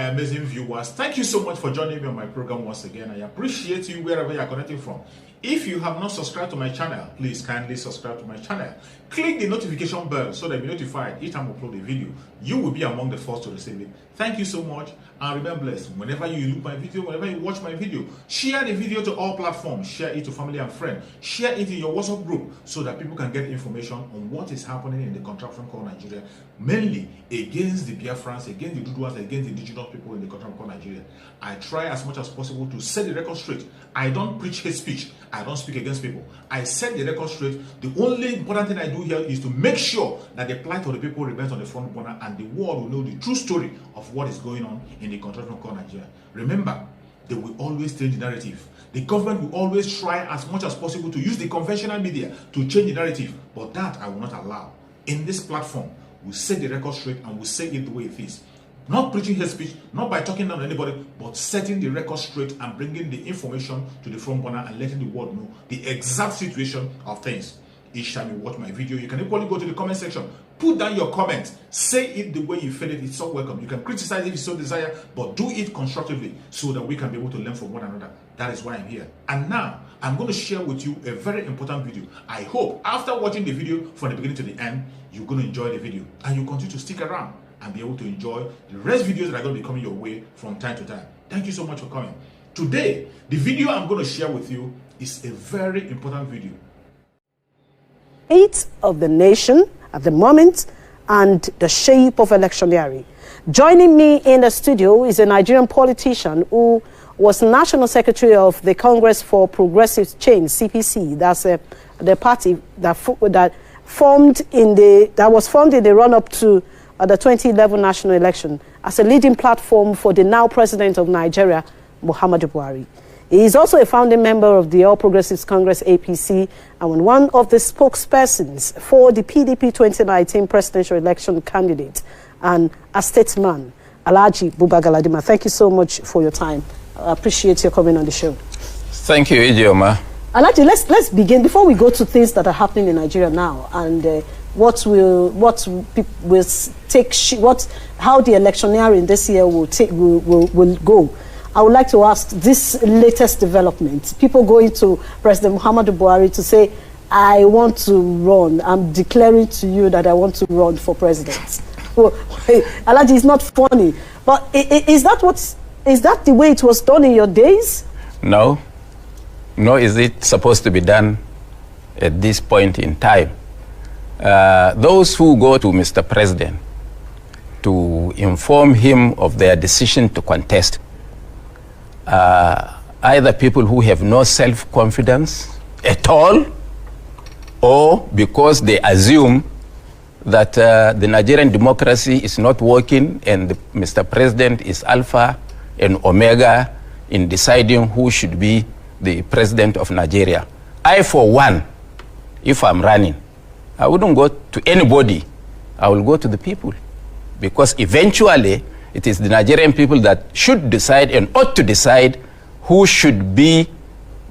amazing viewers. Thank you so much for joining me on my program once again. I appreciate you wherever you are connecting from. If you have not subscribed to my channel, please kindly subscribe to my channel. Click the notification bell so that you'll be notified each time I upload a video. You will be among the first to receive it. Thank you so much and remember blessed. Whenever you look my video, whenever you watch my video, share the video to all platforms. Share it to family and friends. Share it in your WhatsApp group so that people can get information on what is happening in the contraption called Nigeria, mainly against the Biafrans, against the Duduas, against the indigenous people in the contraption called Nigeria. I try as much as possible to set the record straight. I don't preach hate speech. I don't speak against people. I set the record straight. The only important thing I do here is to make sure that the plight of the people remains on the front burner and the world will know the true story of what is going on in the contraption called Nigeria. Remember, they will always change the narrative. The government will always try as much as possible to use the conventional media to change the narrative, but that I will not allow. In this platform, we'll set the record straight and we'll say it the way it is. Not preaching hate speech, not by talking down to anybody, but setting the record straight and bringing the information to the front burner and letting the world know the exact situation of things. Each time you watch my video, you can equally go to the comment section, put down your comment, say it the way you feel it. It's so welcome. You can criticize if you so desire, but do it constructively so that we can be able to learn from one another. That is why I'm here. And now, I'm going to share with you a very important video. I hope after watching the video from the beginning to the end, you're going to enjoy the video and you continue to stick around and be able to enjoy the rest videos that are going to be coming your way from time to time. Thank you so much for coming. Today, the video I'm going to share with you is a very important video. Fate of the nation at the moment and the shape of electioneering. Joining me in the studio is a Nigerian politician who was National Secretary of the Congress for Progressive Change, CPC. That's the party that was formed in the run-up to the 2011 national election as a leading platform for the now president of Nigeria, Mohammadu Buhari. He is also a founding member of the All Progressives Congress, APC, and one of the spokespersons for the PDP 2019 presidential election candidate, and a statesman, Alhaji Buba Galadima. Thank you so much for your time. I appreciate your coming on the show. Thank you, Ijeoma. Alhaji, let's begin before we go to things that are happening in Nigeria now and how the electioneering this year will go. I would like to ask this latest development. People going to President Mohammadu Buhari to say, I want to run. I'm declaring to you that I want to run for president. Well, Alhaji, it's not funny. But is that the way it was done in your days? No. Nor is it supposed to be done at this point in time. Those who go to Mr. President to inform him of their decision to contest either people who have no self-confidence at all, or because they assume that the Nigerian democracy is not working and Mr. President is alpha and omega in deciding who should be the president of Nigeria. I, for one, if I'm running, I wouldn't go to anybody. I will go to the people, because eventually it is the Nigerian people that should decide and ought to decide who should be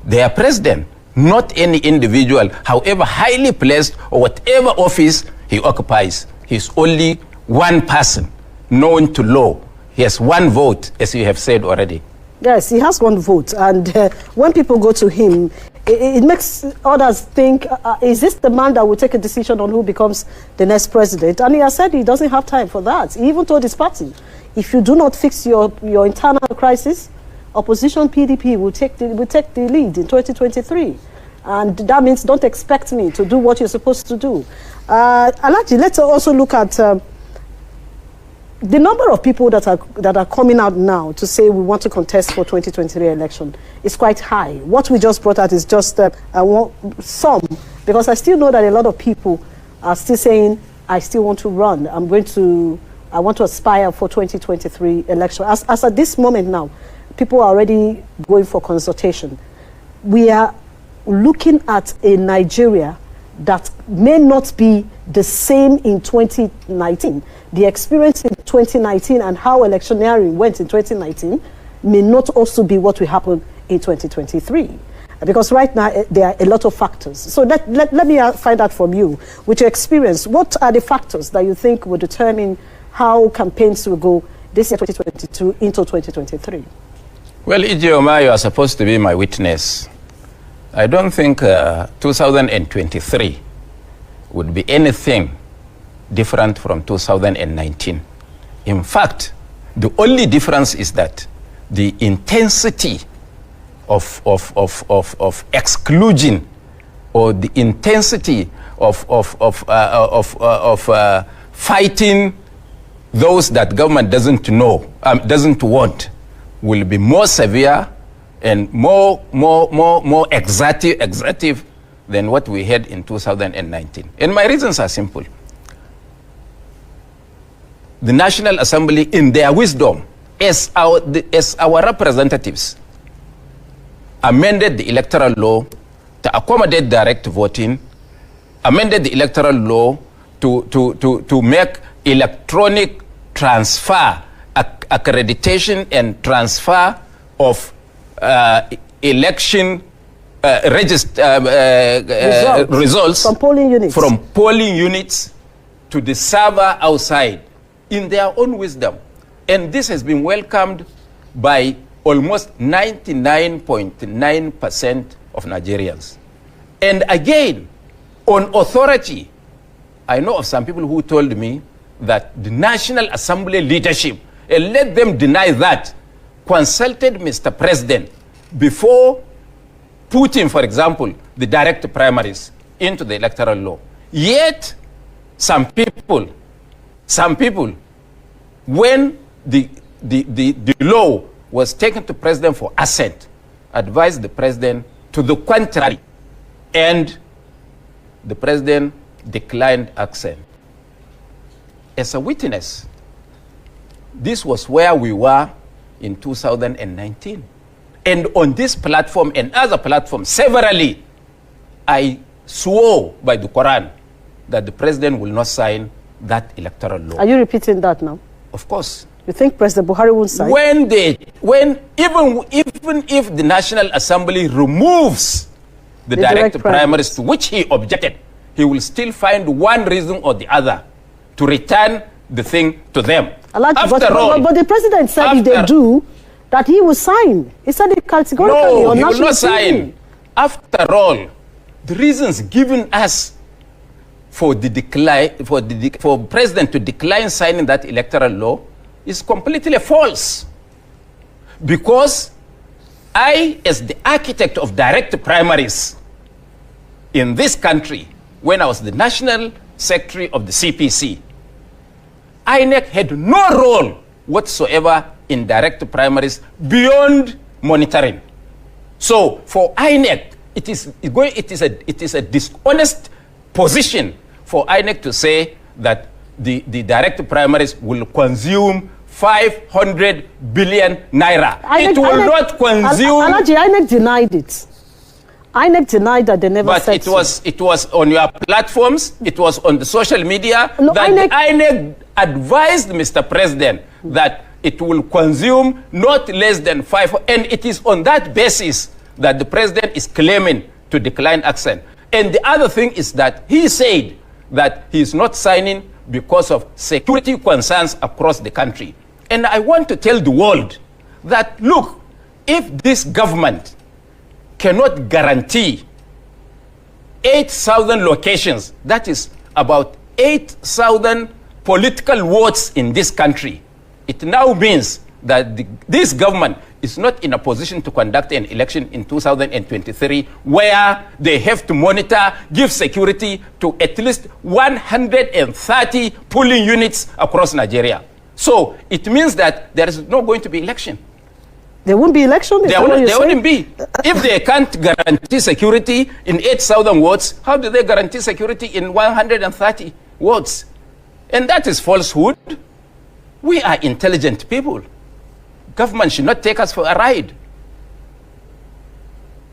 their president, not any individual, however highly placed or whatever office he occupies. He's only one person known to law. He has one vote, as you have said already. Yes, he has one vote. And when people go to him, it makes others think, is this the man that will take a decision on who becomes the next president? And he has said he doesn't have time for that. He even told his party, if you do not fix your internal crisis, opposition PDP will take the lead in 2023. And that means don't expect me to do what you're supposed to do. Alhaji, let's also look at the number of people that are coming out now to say we want to contest for 2023 election is quite high. What we just brought out is just some, because I still know that a lot of people are still saying, I still want to run. I want to aspire for 2023 election. As at this moment now, people are already going for consultation. We are looking at a Nigeria that may not be the same in 2019. The experience in 2019 and how electioneering went in 2019 may not also be what will happen in 2023. Because right now, there are a lot of factors. So let me find out from you, with your experience, what are the factors that you think will determine how campaigns will go this year 2022 into 2023? Well, Ijeoma, you are supposed to be my witness. I don't think 2023 would be anything different from 2019. In fact, the only difference is that the intensity of exclusion, or the intensity of fighting those that government doesn't want, will be more severe and more exertive than what we had in 2019. And my reasons are simple. The National Assembly, in their wisdom, as our representatives, amended the electoral law to accommodate direct voting, amended the electoral law to make electronic transfer, accreditation and transfer of election results from polling units to the server outside, in their own wisdom. And this has been welcomed by almost 99.9% of Nigerians. And again, on authority, I know of some people who told me that the National Assembly leadership, and let them deny that, consulted Mr. President before putting, for example, the direct primaries into the electoral law. Yet, some people, when the law was taken to President for assent, advised the President to the contrary, and the President declined assent. As a witness, this was where we were in 2019. And on this platform and other platforms, severally, I swore by the Quran that the President will not sign that electoral law. Are you repeating that now? Of course. You think President Buhari won't sign? Even if the National Assembly removes the direct primaries to which he objected, he will still find one reason or the other to return the thing to them. But the President said if they do, that he will sign. He said it categorically. No, he will not sign. After all, the reasons given us for the decline, for President to decline signing that electoral law is completely false. Because I, as the architect of direct primaries in this country, when I was the National Secretary of the CPC, INEC had no role whatsoever in direct primaries beyond monitoring. So for INEC, it is a dishonest position for INEC to say that the direct primaries will consume 500 billion naira. It will not consume. INEC denied it. INEC denied that they never said so. But it was on your platforms, it was on the social media, no, that INEC advised Mr. President that it will consume not less than 5, and it is on that basis that the President is claiming to decline assent. And the other thing is that he said that he is not signing because of security concerns across the country. And I want to tell the world that, look, if this government cannot guarantee 8,000 locations, that is about 8,000 political votes in this country, it now means that this government is not in a position to conduct an election in 2023 where they have to monitor, give security to at least 130 polling units across Nigeria. So it means that there is not going to be election. There won't be election? There wouldn't be. If they can't guarantee security in 8,000 wards, how do they guarantee security in 130 wards? And that is falsehood. We are intelligent people. Government should not take us for a ride.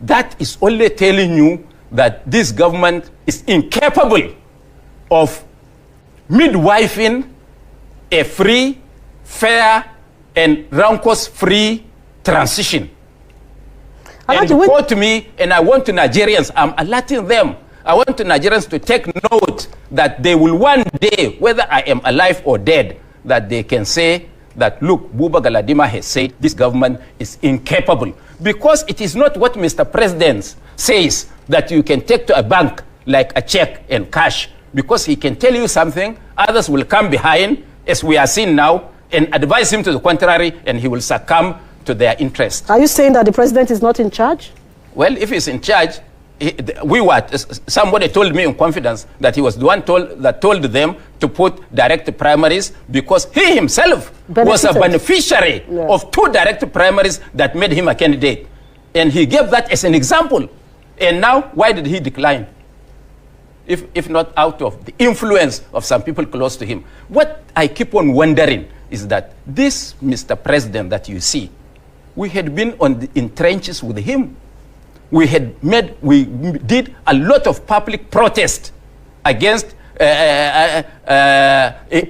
That is only telling you that this government is incapable of midwifing a free, fair, and rancors-free transition. And quote me, and I want to Nigerians, I'm alerting them, I want to Nigerians to take note that they will one day, whether I am alive or dead, that they can say that, look, Buba Galadima has said this government is incapable. Because it is not what Mr. President says that you can take to a bank like a check and cash. Because he can tell you something, others will come behind, as we are seeing now, and advise him to the contrary, and he will succumb to their interest. Are you saying that the president is not in charge? Well, if he's in charge, somebody told me in confidence that he was the one that told them to put direct primaries because he himself was a beneficiary of 2 direct primaries that made him a candidate. And he gave that as an example. And now, why did he decline? If not out of the influence of some people close to him. What I keep on wondering is that this Mr. President that you see, we had been in trenches with him. We did a lot of public protest against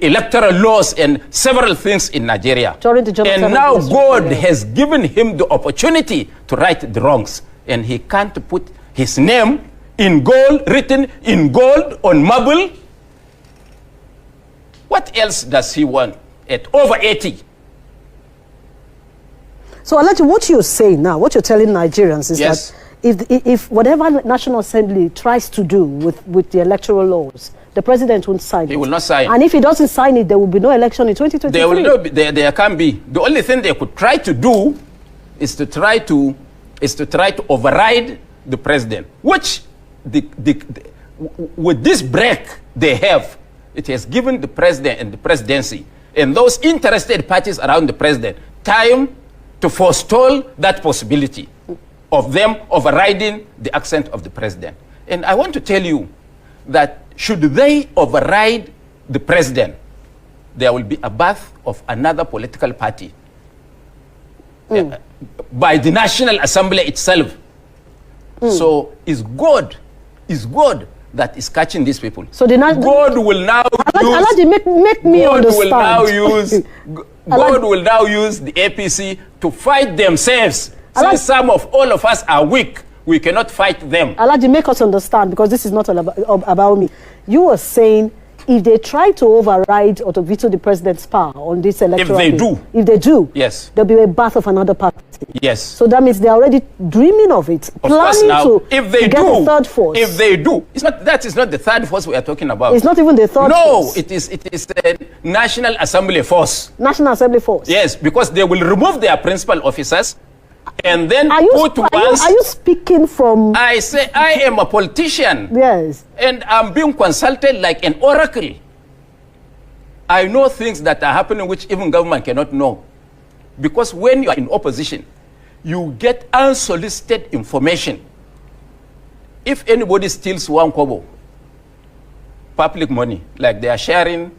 electoral laws and several things in Nigeria. And now God has given him the opportunity to right the wrongs. And he can't put his name in gold, written in gold on marble. What else does he want at over 80? So, Alhaji, what you're saying now, what you're telling Nigerians is that if whatever National Assembly tries to do with the electoral laws, the president won't sign it. He will not sign. And if he doesn't sign it, there will be no election in 2023. There will not be, there can't be. The only thing they could try to do is to try to override the president, which with this break they have, it has given the president and the presidency and those interested parties around the president time to forestall that possibility of them overriding the accent of the president. And I want to tell you that should they override the president, there will be a birth of another political party by the National Assembly itself. So it's God that is catching these people. So God will now God will now use the APC to fight themselves. Since some of all of us are weak, we cannot fight them. Alhaji, make us understand, because this is not all about me. You were saying if they try to override or to veto the president's power on this electoral if they do, yes, there'll be a birth of another party. Yes. So that means they're already dreaming of it, planning to get a third force. If they do, that is not the third force we are talking about. It's not even the third force. No, it is the National Assembly force. National Assembly force. Yes, because they will remove their principal officers and then are you speaking from... I say I am a politician. Yes. And I'm being consulted like an oracle. I know things that are happening which even government cannot know. Because when you are in opposition, you get unsolicited information. If anybody steals 1 kobo, public money, like they are sharing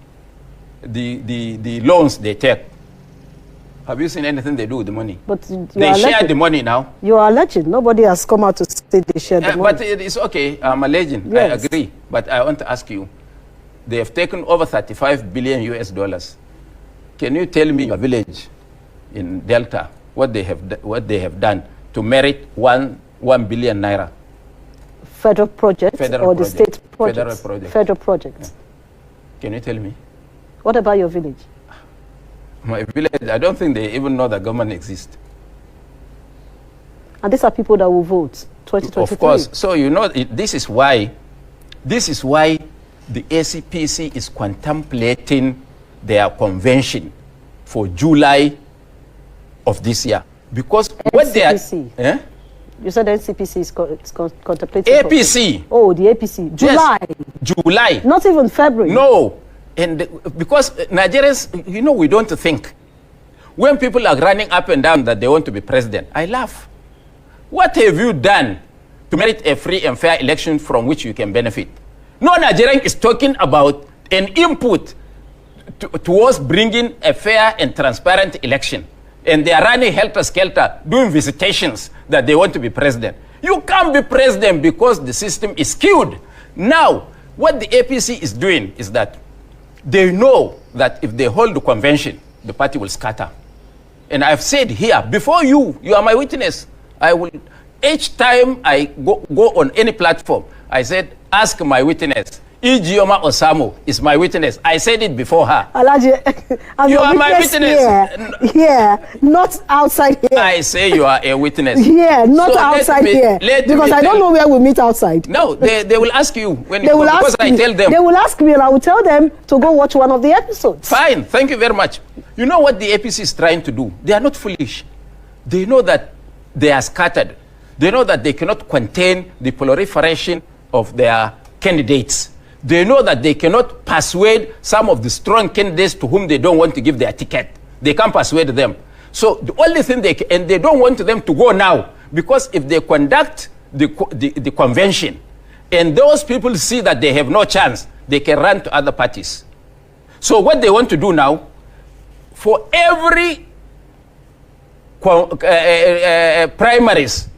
the loans they take, have you seen anything they do with the money? But they share the money now. You are a legend. Nobody has come out to say they share the money. But it's okay. I'm a legend. Yes. I agree. But I want to ask you, they have taken over 35 billion US dollars. Can you tell me your village in Delta what they have done to merit 1 billion naira? Federal projects or the state projects? Federal projects. Yeah. Can you tell me? What about your village? My village, I don't think they even know the government exists. And these are people that will vote 2023. Of course. So you know, this is why the ACPC is contemplating their convention for July of this year. Because what they are... You said NCPC is contemplating... APC. Oh, the APC. July. Yes. July. Not even February. No. And because Nigerians, you know, we don't think. When people are running up and down that they want to be president, I laugh. What have you done to merit a free and fair election from which you can benefit? No Nigerian is talking about an input towards bringing a fair and transparent election. And they are running helter-skelter, doing visitations that they want to be president. You can't be president because the system is skewed. Now, what the APC is doing is that they know that if they hold the convention, the party will scatter. And I've said here, before you are my witness, I will, each time I go on any platform, I said, ask my witness, Ijeoma Osamo is my witness. I said it before her. Alhaji, I'm You your are my witness here, not outside here. I say you are a witness. Here, not So outside here. Because I don't know where we meet outside. No, they will ask you when you They go, will because ask I me. tell them. They will ask me, and I will tell them to go watch one of the episodes. Fine, thank you very much. You know what the APC is trying to do? They are not foolish. They know that they are scattered. They know that they cannot contain the proliferation of their candidates. They know that they cannot persuade some of the strong candidates to whom they don't want to give their ticket. They can't persuade them. So the only thing and they don't want them to go now, because if they conduct the convention and those people see that they have no chance, they can run to other parties. So what they want to do now, for every primaries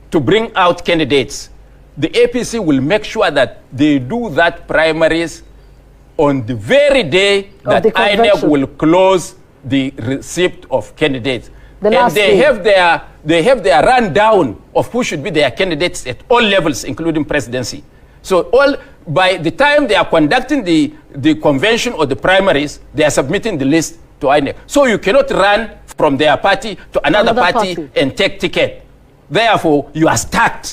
to bring out candidates, the APC will make sure that they do that primaries on the very day that INEC will close the receipt of candidates. And they have their rundown of who should be their candidates at all levels, including presidency. So by the time they are conducting the convention or the primaries, they are submitting the list to INEC. So you cannot run from their party to another party and take ticket. Therefore, you are stuck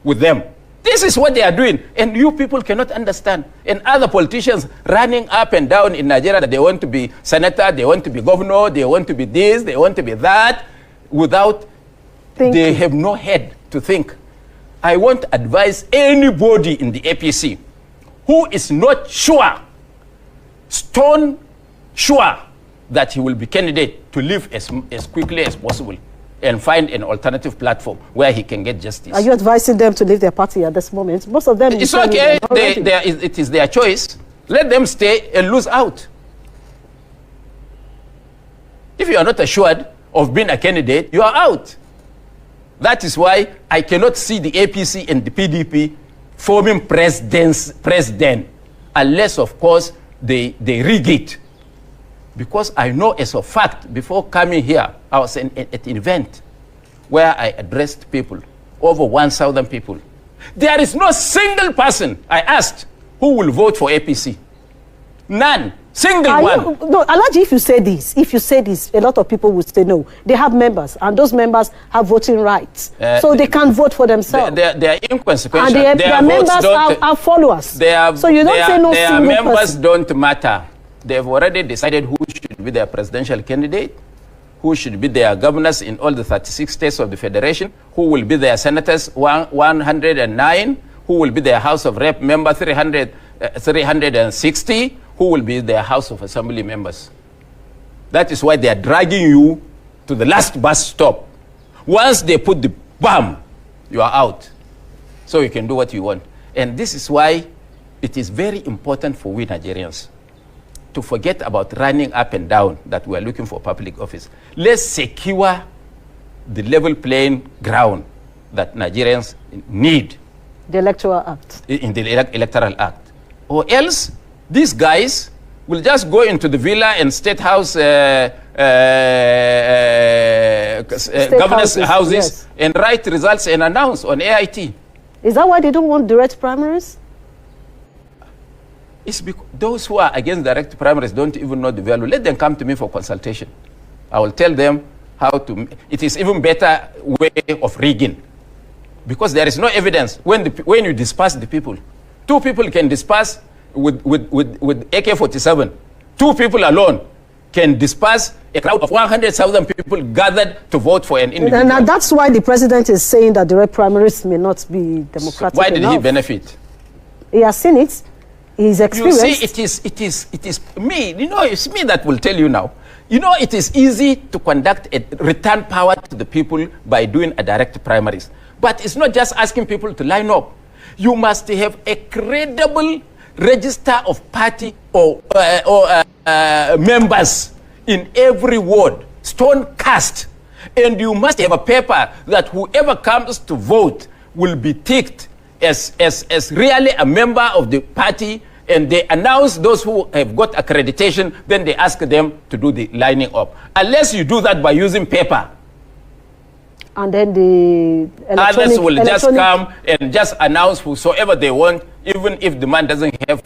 with them. This is what they are doing, and you people cannot understand. And other politicians running up and down in Nigeria that they want to be senator, they want to be governor, they want to be this, they want to be that, without they have no head to think. I want to advise anybody in the APC who is not sure, stone sure, that he will be candidate, to leave as quickly as possible and find an alternative platform where he can get justice. Are you advising them to leave their party at this moment? Most of them... It's okay. It is their choice. Let them stay and lose out. If you are not assured of being a candidate, you are out. That is why I cannot see the APC and the PDP forming president unless, of course, they rig it. Because I know as a fact, before coming here, I was at an event where I addressed people, over 1,000 people. There is no single person I asked who will vote for APC. None. Single one. No, Alhaji, if you say this, a lot of people will say no. They have members, and those members have voting rights. So they can't vote for themselves. They are inconsequential. And their members are followers. So you don't say no single person. Their members don't matter. They've already decided who should be their presidential candidate, who should be their governors in all the 36 states of the federation, who will be their senators, 109, who will be their House of Rep member, 360, who will be their House of Assembly members. That is why they are dragging you to the last bus stop. Once they put the bomb, you are out. So you can do what you want. And this is why it is very important for we Nigerians to forget about running up and down that we are looking for public office. Let's secure the level playing ground that Nigerians need. The Electoral Act. In the Electoral Act. Or else, these guys will just go into the villa and state house, governors' houses, yes, and write results and announce on AIT. Is that why they don't want direct primaries? It's because those who are against direct primaries don't even know the value. Let them come to me for consultation. I will tell them how to. It is even better way of rigging, because there is no evidence when you disperse the people. Two people can disperse with AK-47. Two people alone can disperse a crowd of 100,000 people gathered to vote for an individual. And that's why the president is saying that direct primaries may not be democratic. So why did he benefit? He has seen it. He's experienced. You see, it is me. You know, it's me that will tell you now. You know, it is easy to conduct a return power to the people by doing a direct primaries. But it's not just asking people to line up. You must have a credible register of party or members in every ward, stone cast. And you must have a paper that whoever comes to vote will be ticked as really a member of the party, and they announce those who have got accreditation, then they ask them to do the lining up. Unless you do that by using paper, and then the others will just come and just announce whosoever they want even if the man doesn't have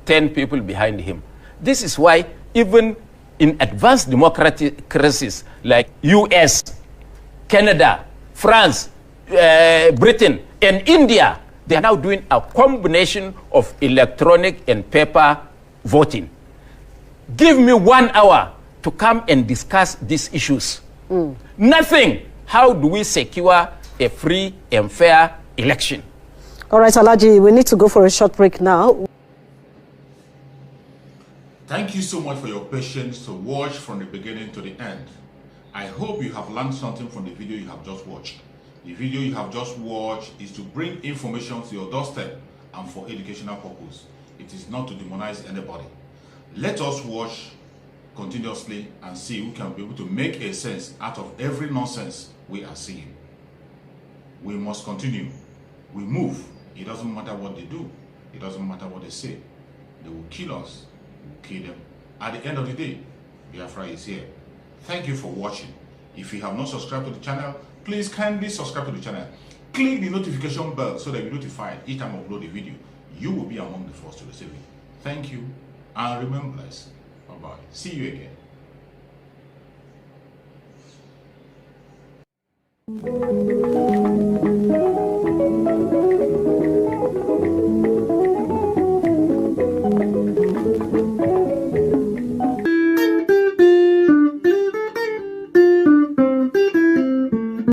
10 people behind him. This is why even in advanced democracies like US, Canada, France, Britain, and India, they are now doing a combination of electronic and paper voting. Give me 1 hour to come and discuss these issues. Nothing. How do we secure a free and fair election? All right, Alhaji, we need to go for a short break now. Thank you so much for your patience to watch from the beginning to the end. I hope you have learned something from the video you have just watched. The video you have just watched is to bring information to your doorstep and for educational purpose. It is not to demonize anybody. Let us watch continuously and see who can be able to make a sense out of every nonsense we are seeing. We must continue. We move. It doesn't matter what they do. It doesn't matter what they say. They will kill us. We will kill them. At the end of the day, Biafra is here. Thank you for watching. If you have not subscribed to the channel, please kindly subscribe to the channel. Click the notification bell so that you're notified each time I upload a video. You will be among the first to receive it. Thank you and remain blessed. Bye-bye. See you again.